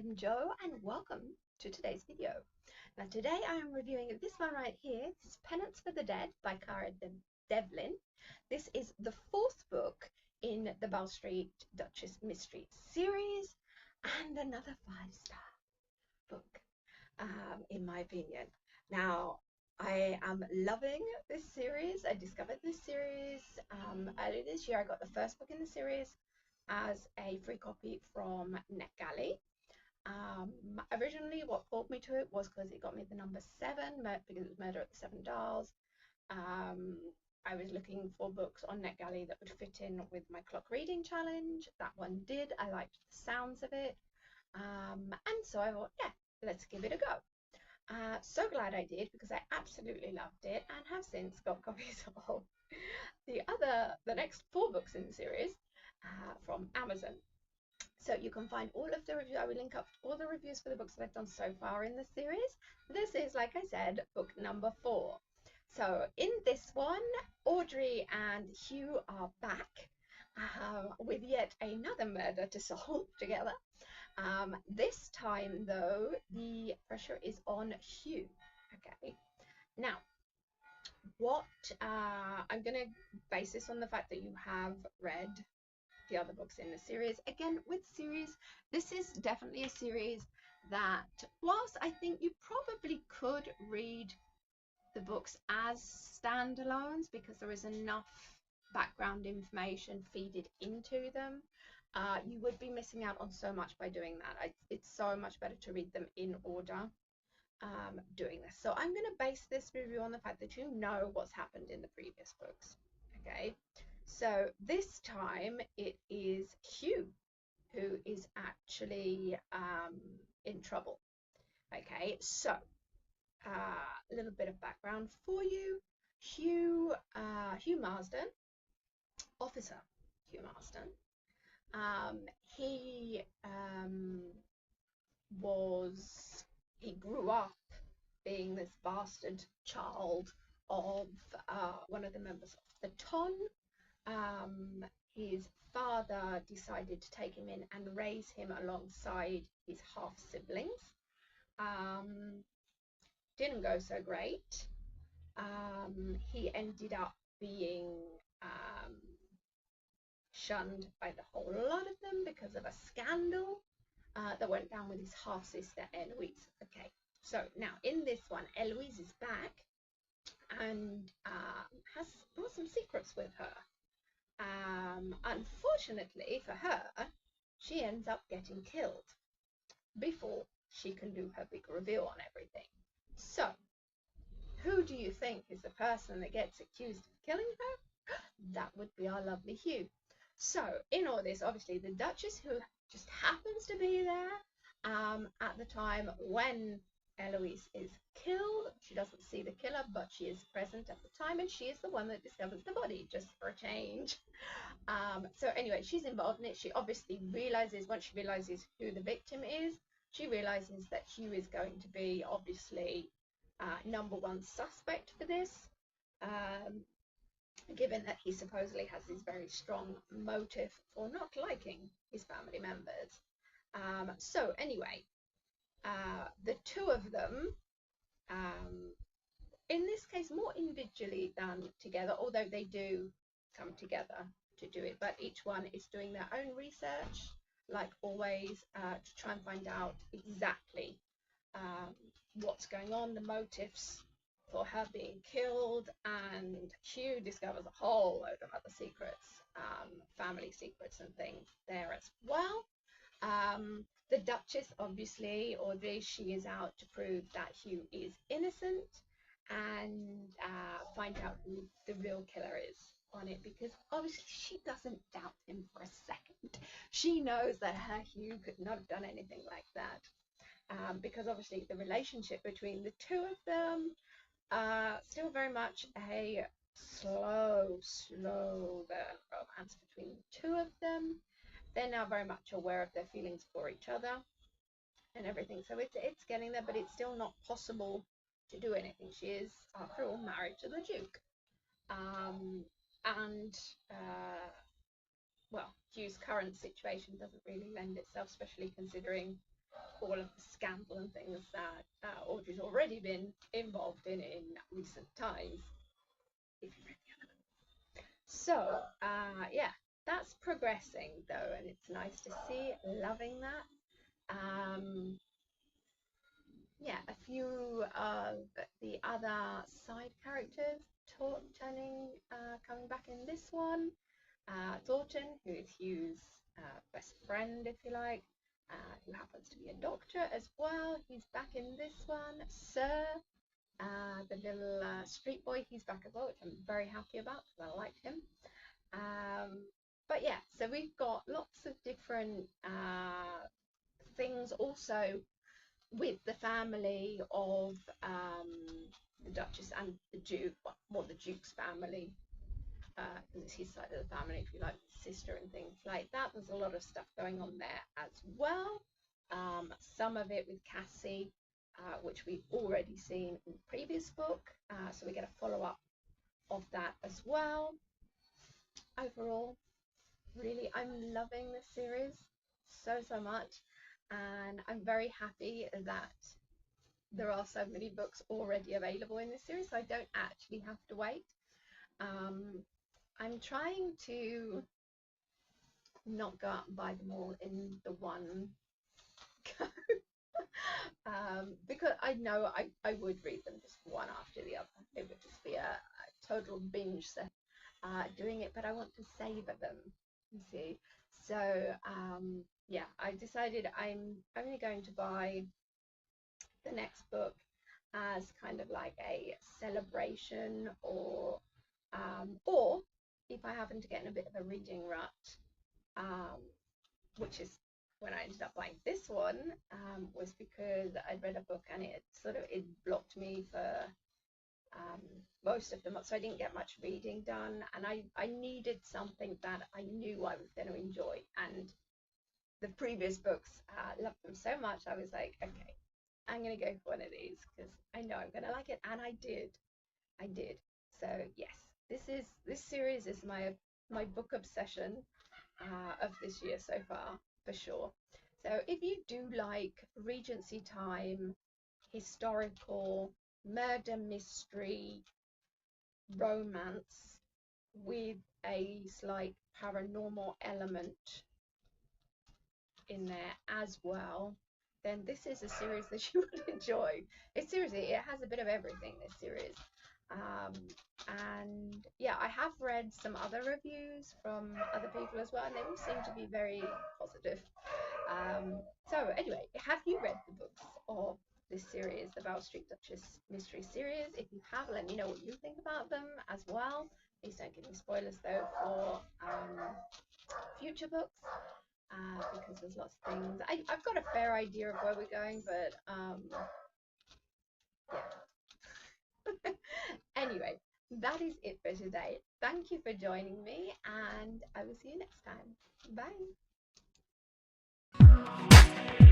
I'm Jo and welcome to today's video. Now today I am reviewing this one right here. This is Penance for the Dead by Cara Devlin. This is the fourth book in the Bell Street Duchess Mystery series and another 5-star book, in my opinion. Now I am loving this series. I discovered this series earlier this year. I got the first book in the series as a free copy from NetGalley. Originally what pulled me to it was because it got me the number 7, because it was Murder at the Seven Dials. I was looking for books on NetGalley that would fit in with my clock reading challenge. That one did. I liked the sounds of it. And so I thought, yeah, let's give it a go. So glad I did, because I absolutely loved it and have since got copies of the next 4 books in the series from Amazon. So you can find all of the reviews. I will link up all the reviews for the books that I've done so far in the series. This is, like I said, book number 4. So in this one, Audrey and Hugh are back with yet another murder to solve together. This time, though, the pressure is on Hugh. Okay. Now, what I'm going to base this on the fact that you have read the other books in the series. Again, with series, this is definitely a series that, whilst I think you probably could read the books as standalones because there is enough background information feeded into them, you would be missing out on so much by doing that. It's so much better to read them in order doing this. So I'm going to base this review on the fact that you know what's happened in the previous books. Okay. So this time it is Hugh who is actually in trouble. Okay, so a little bit of background for you. Hugh Marsden, Officer Hugh Marsden, he grew up being this bastard child of one of the members of the Ton. His father decided to take him in and raise him alongside his half siblings. Didn't go so great. He ended up being shunned by the whole lot of them because of a scandal that went down with his half sister Eloisa. Okay, so now in this one, Eloisa is back and has brought some secrets with her. Unfortunately for her, she ends up getting killed before she can do her big reveal on everything. So, who do you think is the person that gets accused of killing her? That would be our lovely Hugh. So, in all this, obviously, the Duchess, who just happens to be there at the time when Eloise is killed. She doesn't see the killer, but she is present at the time, and she is the one that discovers the body, just for a change. So anyway, she's involved in it. She obviously realizes, once she realizes who the victim is, she realizes that Hugh is going to be obviously #1 suspect for this, given that he supposedly has this very strong motive for not liking his family members. So anyway, the two of them, in this case more individually than together, although they do come together to do it, but each one is doing their own research, like always, to try and find out exactly what's going on, the motives for her being killed. And Hugh discovers a whole load of other secrets, family secrets and things there as well. The Duchess, obviously, Audrey, she is out to prove that Hugh is innocent and find out who the real killer is on it, because obviously she doesn't doubt him for a second. She knows that her Hugh could not have done anything like that, because obviously the relationship between the two of them, still very much a slow burn romance between the two of them. They're now very much aware of their feelings for each other and everything, so it's getting there, but it's still not possible to do anything. She is, after all, married to the Duke. Well, Hugh's current situation doesn't really lend itself, especially considering all of the scandal and things that Audrey's already been involved in recent times. If you read the other book. So yeah, that's progressing though, and it's nice to see. Loving that. Yeah, a few of the other side characters coming back in this one. Thornton, who is Hugh's best friend, if you like, who happens to be a doctor as well. He's back in this one. Sir, the little street boy, he's back as well, which I'm very happy about because I liked him. But yeah, so we've got lots of different things also with the family of the Duchess and the Duke, well, the Duke's family, because it's his side of the family, if you like, sister and things like that. There's a lot of stuff going on there as well. Some of it with Cassie, which we've already seen in the previous book, so we get a follow-up of that as well. Overall, really, I'm loving this series so much, and I'm very happy that there are so many books already available in this series, so I don't actually have to wait. I'm trying to not go out and buy them all in the one go. Because I know I would read them just one after the other. It would just be a total binge set doing it, but I want to savor them, you see. So yeah, I decided I'm only going to buy the next book as kind of like a celebration, or if I happen to get in a bit of a reading rut, which is when I ended up buying this one, was because I'd read a book and it blocked me for most of them, so I didn't get much reading done, and I needed something that I knew I was going to enjoy. And the previous books, loved them so much, I was like, okay, I'm going to go for one of these because I know I'm going to like it, and I did. So yes, this series is my book obsession of this year so far, for sure. So if you do like Regency time, historical, murder mystery, romance with a slight paranormal element in there as well, then this is a series that you would enjoy. It has a bit of everything, this series. And yeah, I have read some other reviews from other people as well, and they all seem to be very positive. So anyway, have you read the books of this series, the Bow Street Duchess mystery series? If you have, let me know what you think about them as well. Please don't give me spoilers though for future books, because there's lots of things. I've got a fair idea of where we're going, but yeah. Anyway, that is it for today. Thank you for joining me, and I will see you next time. Bye.